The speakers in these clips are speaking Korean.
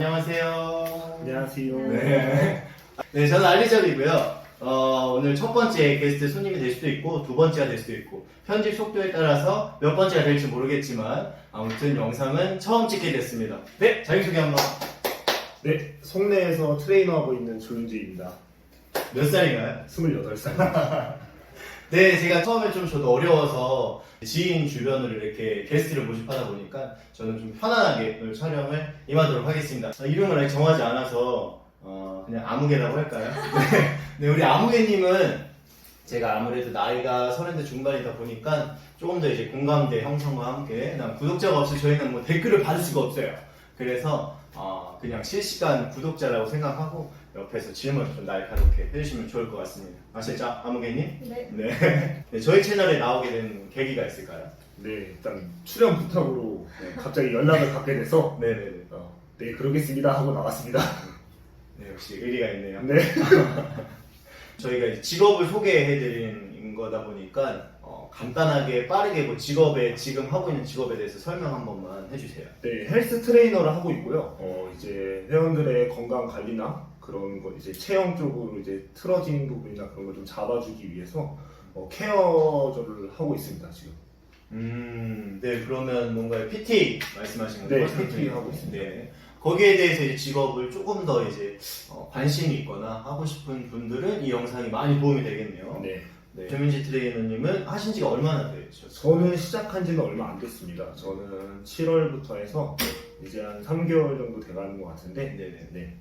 안녕하세요. 안녕하세요. 네, 저는 알리잡이고요. 오늘 첫 번째 게스트 손님이 될 수도 있고 두 번째가 될 수도 있고 편집 속도에 따라서 몇 번째가 될지 모르겠지만 아무튼 영상은 처음 찍게 됐습니다. 네, 자기소개 한번. 네, 송내에서 트레이너하고 있는 조윤지입니다. 몇 살인가요? 28살. 네, 제가 처음에 좀 저도 어려워서 지인 주변으로 이렇게 게스트를 모집하다 보니까 저는 좀 편안하게 오늘 촬영을 임하도록 하겠습니다. 이름을 아직 정하지 않아서 그냥 아무개라고 할까요? 네, 우리 아무개님은 제가 아무래도 나이가 30대 중반이다 보니까 조금 더 이제 공감대 형성과 함께 구독자가 없이 저희는 뭐 댓글을 받을 수가 없어요. 그래서 그냥 실시간 구독자라고 생각하고 옆에서 질문을 좀 날카롭게 해주시면 좋을 것 같습니다. 아시죠? 아무개님? 네. 네, 저희 채널에 나오게 된 계기가 있을까요? 네, 일단 출연 부탁으로 갑자기 연락을 받게 돼서 네네네. 네, 그러겠습니다 하고 나왔습니다. 네, 역시 의리가 있네요. 네. 저희가 이제 직업을 소개해드린 거다 보니까 간단하게 빠르게 뭐 지금 하고 있는 직업에 대해서 설명 한 번만 해주세요. 네, 헬스 트레이너를 하고 있고요. 이제 회원들의 건강 관리나 그런 거 이제 체형 쪽으로 이제 틀어진 부분이나 그런 걸 좀 잡아주기 위해서 케어를 하고 있습니다 지금. 네, 그러면 뭔가 PT 말씀하신 거죠? 네, PT 하고 있습니다. 네. 거기에 대해서 이제 직업을 조금 더 이제 관심이 있거나 하고 싶은 분들은 이 영상이 많이 도움이 되겠네요. 네. 네. 조민지 트레이너님은 하신 지가 얼마나 되셨어요? 저는 시작한 지는 얼마 안 됐습니다. 저는 7월부터 해서 이제 한 3개월 정도 돼가는 것 같은데, 네네.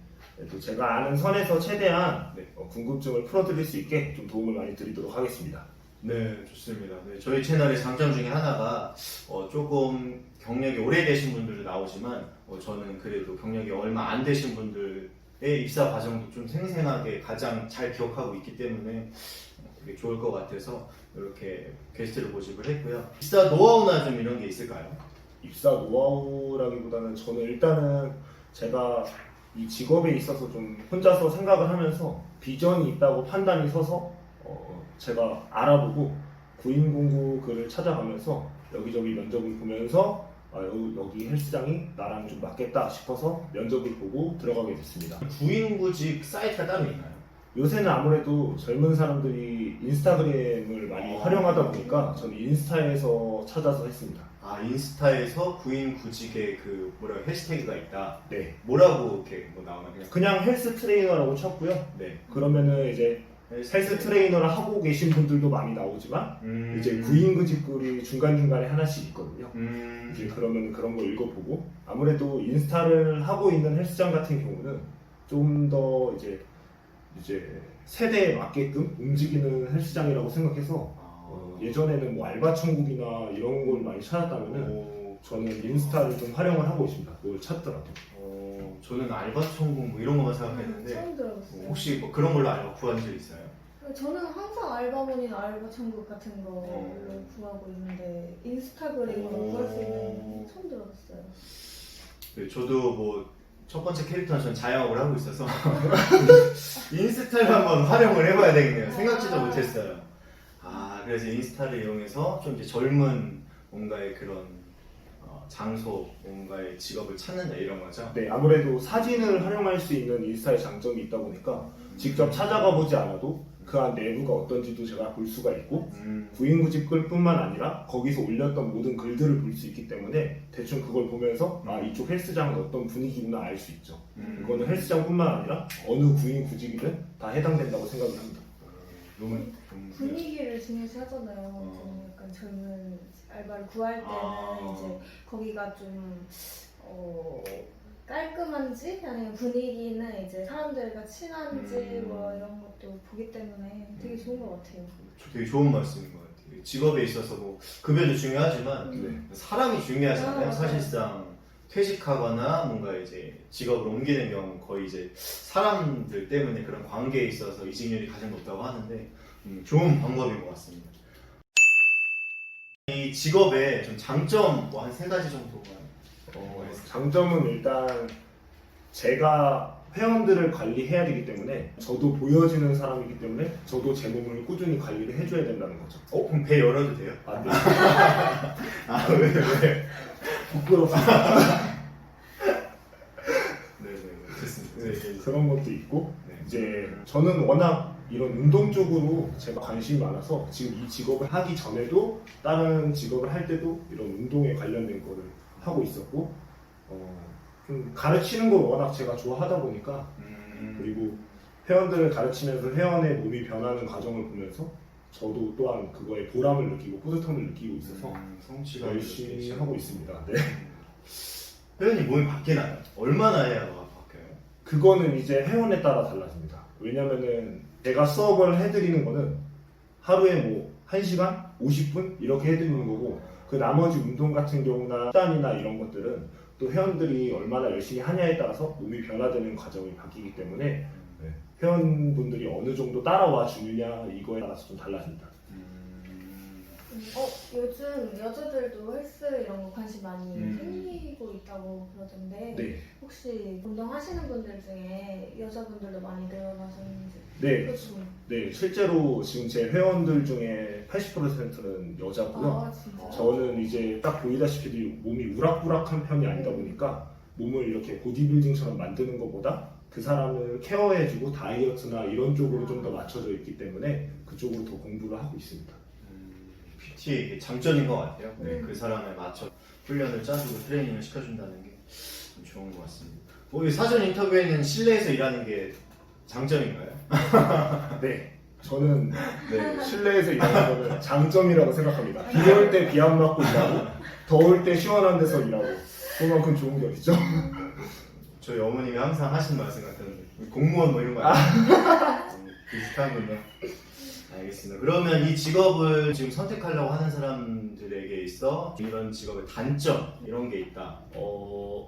또 제가 아는 선에서 최대한 네. 궁금증을 풀어드릴 수 있게 좀 도움을 많이 드리도록 하겠습니다. 네, 좋습니다. 네, 저희 채널의 장점 중에 하나가 조금 경력이 오래되신 분들도 나오지만 저는 그래도 경력이 얼마 안 되신 분들의 입사 과정도 좀 생생하게 가장 잘 기억하고 있기 때문에 되게 좋을 것 같아서 이렇게 게스트를 모집을 했고요. 입사 노하우나 좀 이런 게 있을까요? 입사 노하우라기보다는 저는 일단은 제가 이 직업에 있어서 좀 혼자서 생각을 하면서 비전이 있다고 판단이 서서 제가 알아보고 구인 공고 글을 찾아가면서 여기저기 면접을 보면서 여기 헬스장이 나랑 좀 맞겠다 싶어서 면접을 보고 들어가게 됐습니다. 구인구직 사이트가 따로 있나요? 요새는 아무래도 젊은 사람들이 인스타그램을 많이 활용하다 보니까 저는 인스타에서 찾아서 했습니다. 인스타에서 구인구직의 그 뭐라고 해시태그가 있다. 네. 뭐라고 이렇게 뭐 나오나 그냥 헬스 트레이너라고 쳤고요. 네. 그러면은 이제 헬스 트레이너를 하고 계신 분들도 많이 나오지만 이제 구인구직 글이 중간중간에 하나씩 있거든요. 이제 그러면 그런 거 읽어보고 아무래도 인스타를 하고 있는 헬스장 같은 경우는 좀 더 이제 세대에 맞게끔 움직이는 헬스장이라고 생각해서 예전에는 뭐 알바 천국이나 이런 걸 많이 찾았다면은 저는 인스타를 좀 활용을 하고 있습니다. 그걸 찾더라고요. 저는 알바 천국 뭐 이런 것만 생각했는데 처음 들어봤어요. 혹시 뭐 그런 걸로 알바 구한 적 있어요? 저는 항상 알바몬이나 알바 천국 같은 걸로 구하고 있는데 인스타그램으로 구할 수 있는 게 처음 들어봤어요. 네, 저도 뭐 첫 번째 캐릭터는 전 자영업을 하고 있어서 인스타를 한번 활용을 해봐야 되겠네요. 생각지도 못했어요. 그래서 인스타를 이용해서 좀 이제 젊은 뭔가의 그런 장소, 뭔가의 직업을 찾는다 이런 거죠? 네, 아무래도 사진을 활용할 수 있는 인스타의 장점이 있다 보니까 직접 찾아가 보지 않아도 그 안 내부가 어떤지도 제가 볼 수가 있고 구인구직 글뿐만 아니라 거기서 올렸던 모든 글들을 볼 수 있기 때문에 대충 그걸 보면서 이쪽 헬스장은 어떤 분위기구나 알 수 있죠. 그거는 헬스장뿐만 아니라 어느 구인구직이든 다 해당된다고 생각을 합니다. 분위기를 중요시 하잖아요. 저는 약간 젊은 알바를 구할 때는 이제 거기가 좀 깔끔한지 아니면 분위기는 이제 사람들과 친한지 뭐 이런 것도 보기 때문에 되게 좋은 것 같아요. 되게 좋은 말씀인 것 같아요. 직업에 있어서 뭐 급여도 중요하지만 사람이 중요하잖아요. 사실상 퇴직하거나 뭔가 이제 직업을 옮기는 경우 거의 이제 사람들 때문에 그런 관계에 있어서 이직률이 가장 높다고 하는데 좋은 방법인 것 같습니다. 이 직업의 좀 장점 뭐 한 3가지 정도만. 장점은 일단 제가 회원들을 관리해야 되기 때문에 저도 보여지는 사람이기 때문에 저도 제 몸을 꾸준히 관리를 해줘야 된다는 거죠. 그럼 배 열어도 돼요? 안 돼요. 왜? 부끄럽습니다. 네. 그런 것도 있고 네. 이제 저는 워낙 이런 운동 쪽으로 제가 관심이 많아서 지금 이 직업을 하기 전에도 다른 직업을 할 때도 이런 운동에 관련된 거를 하고 있었고 좀 가르치는 걸 워낙 제가 좋아하다 보니까 그리고 회원들을 가르치면서 회원의 몸이 변하는 과정을 보면서 저도 또한 그거에 보람을 느끼고 뿌듯함을 느끼고 있어서 성취감 열심히 하고 있습니다. 네. 회원님 몸이 바뀌나요? 얼마나 해야 바뀌어요? 그거는 이제 회원에 따라 달라집니다. 왜냐면은 제가 수업을 해드리는 거는 하루에 뭐 1시간, 50분 이렇게 해드리는 거고 그 나머지 운동 같은 경우나 식단이나 이런 것들은 또 회원들이 얼마나 열심히 하냐에 따라서 몸이 변화되는 과정이 바뀌기 때문에 네, 회원분들이 어느 정도 따라와 주느냐 이거에 따라서 좀 달라집니다. 요즘 여자들도 헬스 이런 거 관심 많이 생기고 있다고 그러던데 네. 혹시 운동하시는 분들 중에 여자분들도 많이 늘어나셨는지 네. 그렇죠. 네, 실제로 지금 제 회원들 중에 80%는 여자고요. 아 진짜? 저는 이제 딱 보이다시피 몸이 우락부락한 편이 아니다 보니까 몸을 이렇게 보디빌딩처럼 만드는 것보다 그 사람을 케어해주고 다이어트나 이런 쪽으로 좀 더 맞춰져 있기 때문에 그쪽으로 더 공부를 하고 있습니다. PT의 장점인 것 같아요. 네. 그 사람에 맞춰 훈련을 짜주고 트레이닝을 시켜준다는 게 좀 좋은 것 같습니다. 이 사전 인터뷰에는 실내에서 일하는 게 장점인가요? 네, 저는 네. 실내에서 일하는 거는 장점이라고 생각합니다. 비 올 때 비 안 맞고 일하고 더울 때 시원한 데서 일하고 그만큼 좋은 게 어딨죠? 저희 어머님이 항상 하시는 말씀 같은데 공무원 뭐 이런 거 비슷하군요. 알겠습니다. 그러면 이 직업을 지금 선택하려고 하는 사람들에게 있어 이런 직업의 단점 이런 게 있다.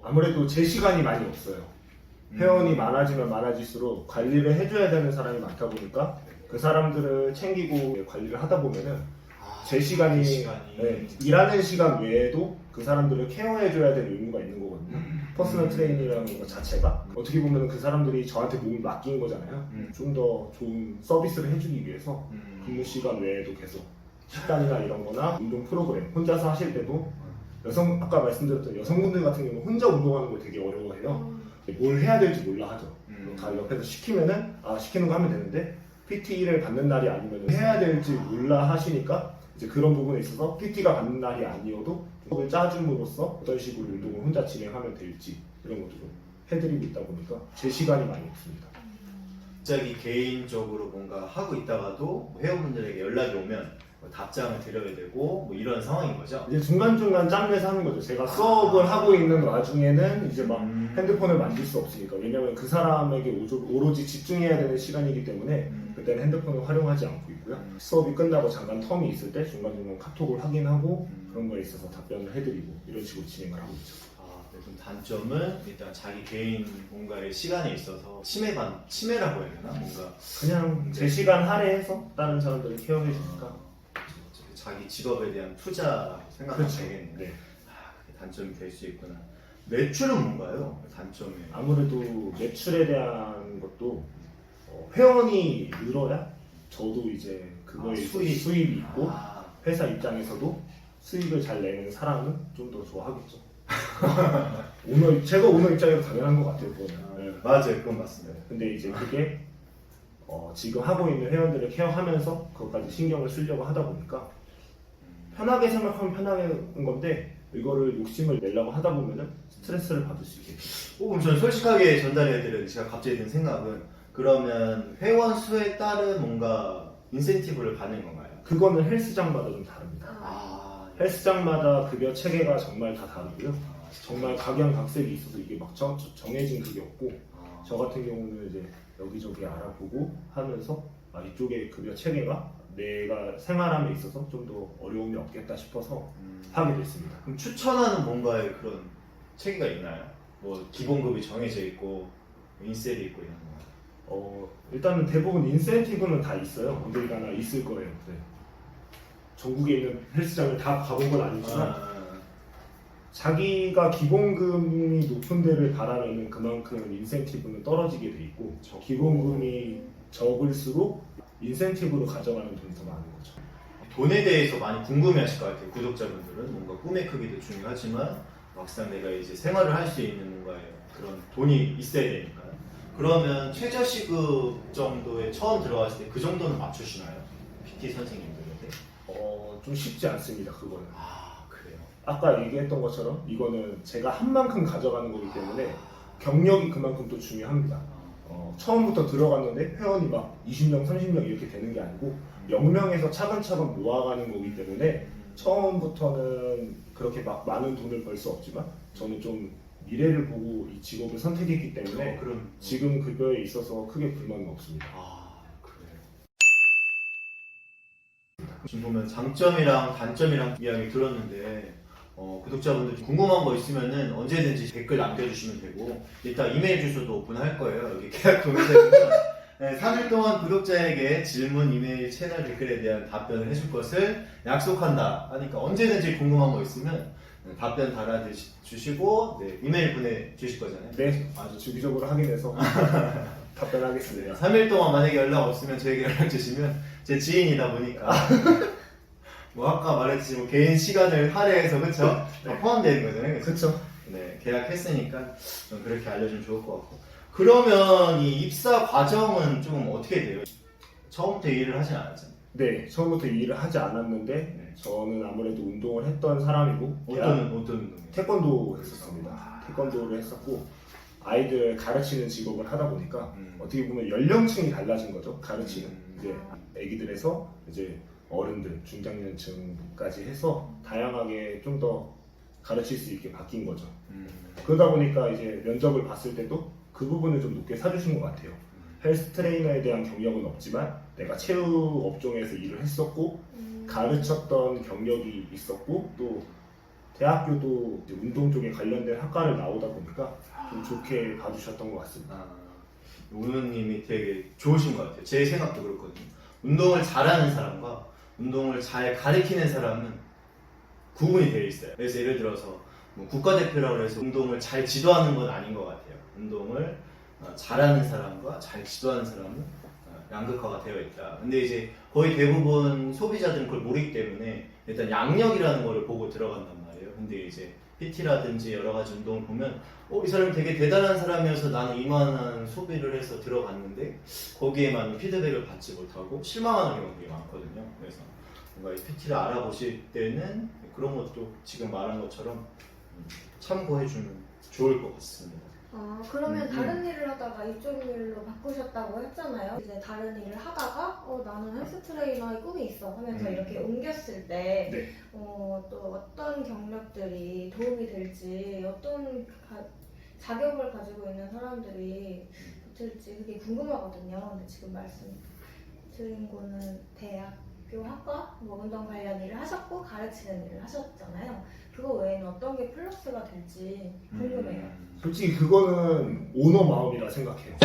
아무래도 제 시간이 많이 없어요. 회원이 많아지면 많아질수록 관리를 해줘야 되는 사람이 많다 보니까 그 사람들을 챙기고 관리를 하다 보면은 제 시간이 네, 일하는 시간 외에도 그 사람들을 케어해줘야 될 의무가 있는 거거든요. 퍼스널 트레이닝이라는 것 자체가 어떻게 보면 그 사람들이 저한테 몸을 맡긴 거잖아요. 좀 더 좋은 서비스를 해주기 위해서 근무 시간 외에도 계속 식단이나 이런 거나 운동 프로그램 혼자서 하실 때도 아까 말씀드렸던 여성분들 같은 경우는 혼자 운동하는 걸 되게 어려워해요. 뭘 해야 될지 몰라 하죠. 다 옆에서 시키면은 시키는 거 하면 되는데 PT를 받는 날이 아니면 해야 될지 몰라 하시니까 이제 그런 부분에 있어서 PT가 받는 날이 아니어도 그걸 짜줌으로써 어떤 식으로 운동을 혼자 진행하면 될지 이런 것도 좀 해드리고 있다 보니까 제 시간이 많이 없습니다. 갑자기 개인적으로 뭔가 하고 있다가도 회원분들에게 연락이 오면 답장을 드려야 되고 뭐 이런 상황인 거죠. 이제 중간중간 짬내서 하는 거죠. 제가 수업을 하고 있는 와중에는 이제 막 핸드폰을 만질 수 없으니까. 왜냐면 그 사람에게 오로지 집중해야 되는 시간이기 때문에 그때는 핸드폰을 활용하지 않고 있고요. 수업이 끝나고 잠깐 텀이 있을 때 중간중간 카톡을 확인하고 그런 거에 있어서 답변을 해드리고 이런 식으로 진행을 하고 있죠. 좀 단점은 일단 자기 개인 뭔가의 시간에 있어서 침해라고 해야 되나? 뭔가 그냥 제 시간 할애해서 다른 사람들을 케어해주니까 자기 직업에 대한 투자라고 생각하면 그렇죠. 되겠네요. 네. 그게 단점이 될 수 있구나. 매출은 뭔가요? 단점이. 아무래도 매출에 대한 것도 회원이 늘어야 저도 이제 그거에 수입이 있고 회사 입장에서도 수익을 잘 내는 사람은 좀 더 좋아하겠죠. 제가 오너 입장에서 당연한 것 같아요. 네. 맞아요, 그건 맞습니다. 근데 이제 그게 지금 하고 있는 회원들을 케어하면서 그것까지 신경을 쓰려고 하다 보니까 편하게 생각하면 편하게 건데 이거를 욕심을 내려고 하다 보면은 스트레스를 받을 수 있겠죠. 그럼 저는 솔직하게 전달해드려요. 제가 갑자기 든 생각은 그러면 회원 수에 따른 뭔가 인센티브를 받는 건가요? 그거는 헬스장마다 좀 다릅니다. 헬스장마다 급여 체계가 정말 다 다르고요. 정말 각양각색이 있어서 이게 막 정해진 그게 없고 저 같은 경우는 이제 여기저기 알아보고 하면서 이쪽의 급여 체계가 내가 생활함에 있어서 좀 더 어려움이 없겠다 싶어서 하게 됐습니다. 그럼 추천하는 뭔가의 그런 체계가 있나요? 뭐 기본급이 정해져 있고 인셀이 있고 이런 거. 일단은 대부분 인센티브는 다 있어요. 어딜 가나 있을 거예요. 네. 전국에 있는 헬스장을 다 가본 건 아니지만 자기가 기본금이 높은 데를 가라면 그만큼 인센티브는 떨어지게 돼 있고 기본금이 적을수록 인센티브로 가져가는 돈이 더 많은 거죠. 돈에 대해서 많이 궁금해하실 것 같아요. 구독자분들은 뭔가 꿈의 크기도 중요하지만 막상 내가 이제 생활을 할 수 있는 뭔가의 그런 돈이 있어야 되니까 그러면 최저 시급 정도에 처음 들어갔을 때 그 정도는 맞추시나요? PT 선생님들한테? 좀 쉽지 않습니다. 그거는. 아 그래요? 아까 얘기했던 것처럼 이거는 제가 한 만큼 가져가는 거기 때문에 경력이 그만큼 또 중요합니다. 처음부터 들어갔는데 회원이 막 20명, 30명 이렇게 되는 게 아니고 0명에서 차근차근 모아가는 거기 때문에 처음부터는 그렇게 막 많은 돈을 벌 수 없지만 저는 좀 미래를 보고 이 직업을 선택했기 때문에 그럼 지금 급여에 있어서 크게 불만은 없습니다. 아 그래요. 지금 보면 장점이랑 단점이랑 이야기 들었는데 구독자분들 궁금한 거 있으면은 언제든지 댓글 남겨주시면 되고 이따 이메일 주소도 오픈할 거예요. 여기 계약 동의서이면 네, 3일 동안 구독자에게 질문, 이메일, 채널 댓글에 대한 답변을 해줄 것을 약속한다 하니까 언제든지 궁금한 거 있으면 답변 달아주시고 네, 이메일 보내주실 거잖아요. 네, 아주 주기적으로 확인해서 답변하겠습니다. 3일 동안 만약에 연락 없으면 저에게 연락 주시면 제 지인이다 보니까 뭐 아까 말했듯이 뭐 개인 시간을 할애해서 그쵸? 다 포함되는 거잖아요. 그쵸? 그렇죠. 네, 계약했으니까 좀 그렇게 알려주면 좋을 것 같고. 그러면 이 입사 과정은 좀 어떻게 돼요? 처음부터 일을 하진 않았잖아요. 네, 처음부터 이 일을 하지 않았는데 네. 저는 아무래도 운동을 했던 사람이고 어떤 운동이요? 태권도 했었습니다. 태권도를 했었고 아이들 가르치는 직업을 하다 보니까 어떻게 보면 연령층이 달라진 거죠. 가르치는 이제 아기들에서 이제 어른들, 중장년층까지 해서 다양하게 좀 더 가르칠 수 있게 바뀐 거죠. 그러다 보니까 이제 면접을 봤을 때도 그 부분을 좀 높게 사주신 것 같아요. 헬스 트레이너에 대한 경력은 없지만 내가 체육 업종에서 일을 했었고 가르쳤던 경력이 있었고 또 대학교도 이제 운동 쪽에 관련된 학과를 나오다 보니까 좀 좋게 봐주셨던 것 같습니다. 아, 우누님이 되게 좋으신 것 같아요. 제 생각도 그렇거든요. 운동을 잘하는 사람과 운동을 잘 가르치는 사람은 구분이 되어 있어요. 그래서 예를 들어서 뭐 국가대표라고 해서 운동을 잘 지도하는 건 아닌 것 같아요. 운동을 잘하는 사람과 잘 지도하는 사람은 양극화가 되어 있다. 근데 이제 거의 대부분 소비자들은 그걸 모르기 때문에 일단 양력이라는 거를 보고 들어간단 말이에요. 근데 이제 PT라든지 여러 가지 운동을 보면 이 사람이 되게 대단한 사람이어서 나는 이만한 소비를 해서 들어갔는데 거기에 맞는 피드백을 받지 못하고 실망하는 경우가 되게 많거든요. 그래서 뭔가 이 PT를 알아보실 때는 그런 것도 지금 말한 것처럼 참고해주면 좋을 것 같습니다. 아, 그러면 다른 일을 하다가 이쪽 일로 바꾸셨다고 했잖아요. 이제 다른 일을 하다가 나는 헬스 트레이너의 꿈이 있어 하면서 이렇게 옮겼을 때 네. 또 어떤 경력들이 도움이 될지 어떤 자격을 가지고 있는 사람들이 붙을지 그게 궁금하거든요. 근데 지금 말씀 드린 거는 대학교 학과 뭐 운동 관련 일을 하셨고 가르치는 일을 하셨잖아요. 그거 외에는 어떤 게 플러스가 될지 궁금해요. 솔직히 그거는 오너 마음이라 생각해요.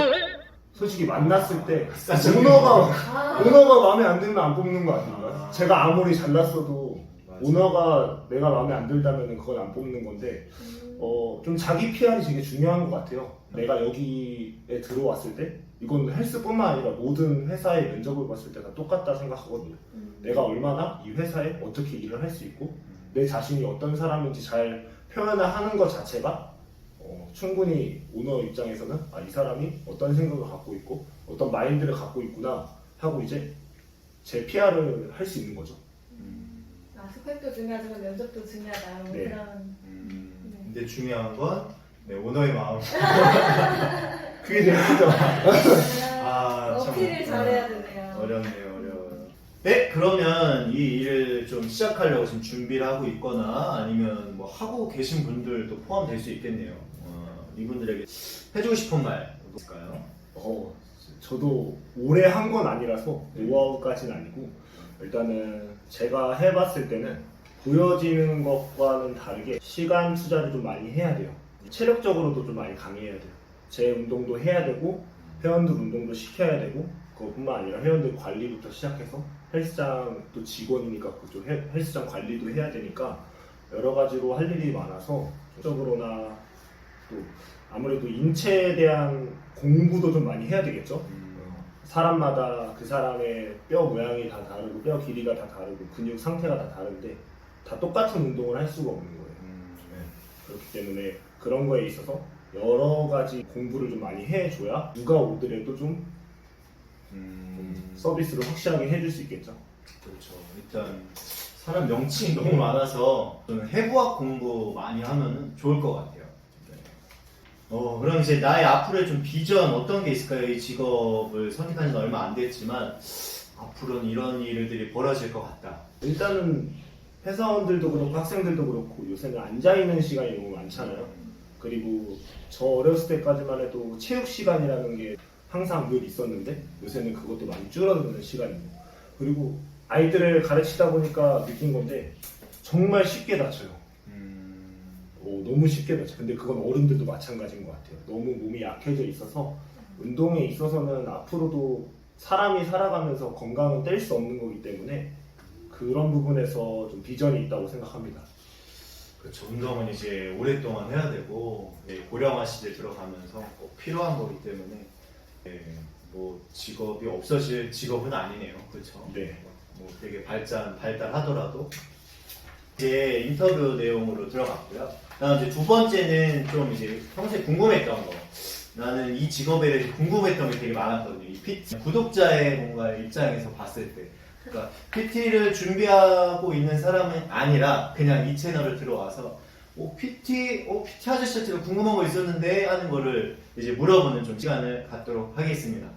솔직히 만났을 때 싸죠. 오너가 마음에 안 들면 안 뽑는 거 아닌가요? 제가 아무리 잘났어도 맞아. 오너가 내가 마음에 안 들다면 그건 안 뽑는 건데 좀 자기 PR이 되게 중요한 것 같아요. 내가 여기에 들어왔을 때 이건 헬스뿐만 아니라 모든 회사의 면접을 봤을 때 다 똑같다 생각하거든요. 내가 얼마나 이 회사에 어떻게 일을 할 수 있고 내 자신이 어떤 사람인지 잘 표현을 하는 것 자체가 충분히 오너 입장에서는 이 사람이 어떤 생각을 갖고 있고 어떤 마인드를 갖고 있구나 하고 이제 제 PR을 할 수 있는 거죠. 스펙도 중요하지만 면접도 중요하다. 네. 그런 근데 중요한 건 오너의 마음. 그게 제일 크죠. 참. 어필을 잘해야 되네요. 어렵네요. 네, 그러면 이 일을 좀 시작하려고 지금 준비를 하고 있거나 아니면 뭐 하고 계신 분들도 포함될 수 있겠네요. 이분들에게 해주고 싶은 말 있을까요? 저도 오래 한 건 아니라서 노하우까지는 아니고 일단은 제가 해봤을 때는 보여지는 것과는 다르게 시간 투자를 좀 많이 해야 돼요. 체력적으로도 좀 많이 강해야 돼요. 제 운동도 해야 되고 회원들 운동도 시켜야 되고 그것뿐만 아니라 회원들 관리부터 시작해서 헬스장 또 직원이니까 그쪽 헬스장 관리도 해야 되니까 여러 가지로 할 일이 많아서 적으로나 또 아무래도 인체에 대한 공부도 좀 많이 해야 되겠죠. 사람마다 그 사람의 뼈 모양이 다 다르고 뼈 길이가 다 다르고 근육 상태가 다 다른데 다 똑같은 운동을 할 수가 없는 거예요. 그렇기 때문에 그런 거에 있어서 여러 가지 공부를 좀 많이 해줘야 누가 오더라도 좀 서비스를 확실하게 해줄 수 있겠죠. 그렇죠. 일단 사람 명칭이 너무 많아서 저는 해부학 공부 많이 하면 좋을 것 같아요. 네. 그럼 이제 나의 앞으로의 좀 비전 어떤 게 있을까요? 이 직업을 선택한 지는 얼마 안 됐지만 앞으로는 이런 일들이 벌어질 것 같다. 일단은 회사원들도 그렇고 학생들도 그렇고 요새는 앉아있는 시간이 너무 많잖아요. 그리고 저 어렸을 때까지만 해도 체육 시간이라는 게 항상 늘 있었는데 요새는 그것도 많이 줄어드는 시간이고, 그리고 아이들을 가르치다 보니까 느낀 건데 정말 쉽게 다쳐요. 너무 쉽게 다쳐요. 근데 그건 어른들도 마찬가지인 것 같아요. 너무 몸이 약해져 있어서 운동에 있어서는 앞으로도 사람이 살아가면서 건강은 뗄 수 없는 거기 때문에 그런 부분에서 좀 비전이 있다고 생각합니다. 그렇죠. 운동은 이제 오랫동안 해야 되고 고령화 시대 들어가면서 꼭 필요한 거기 때문에 뭐 직업이 없어질 직업은 아니네요. 그렇죠. 네. 뭐 되게 발달하더라도 이제 인터뷰 내용으로 들어갔고요. 그다음 이제 두 번째는 좀 이제 평소에 궁금했던 거. 나는 이 직업에 대해서 궁금했던 게 되게 많았거든요. 이 PT 구독자의 뭔가 입장에서 봤을 때, 그러니까 PT를 준비하고 있는 사람은 아니라 그냥 이 채널을 들어와서 PT 아저씨한테 궁금한 거 있었는데 하는 거를 이제 물어보는 좀 시간을 갖도록 하겠습니다.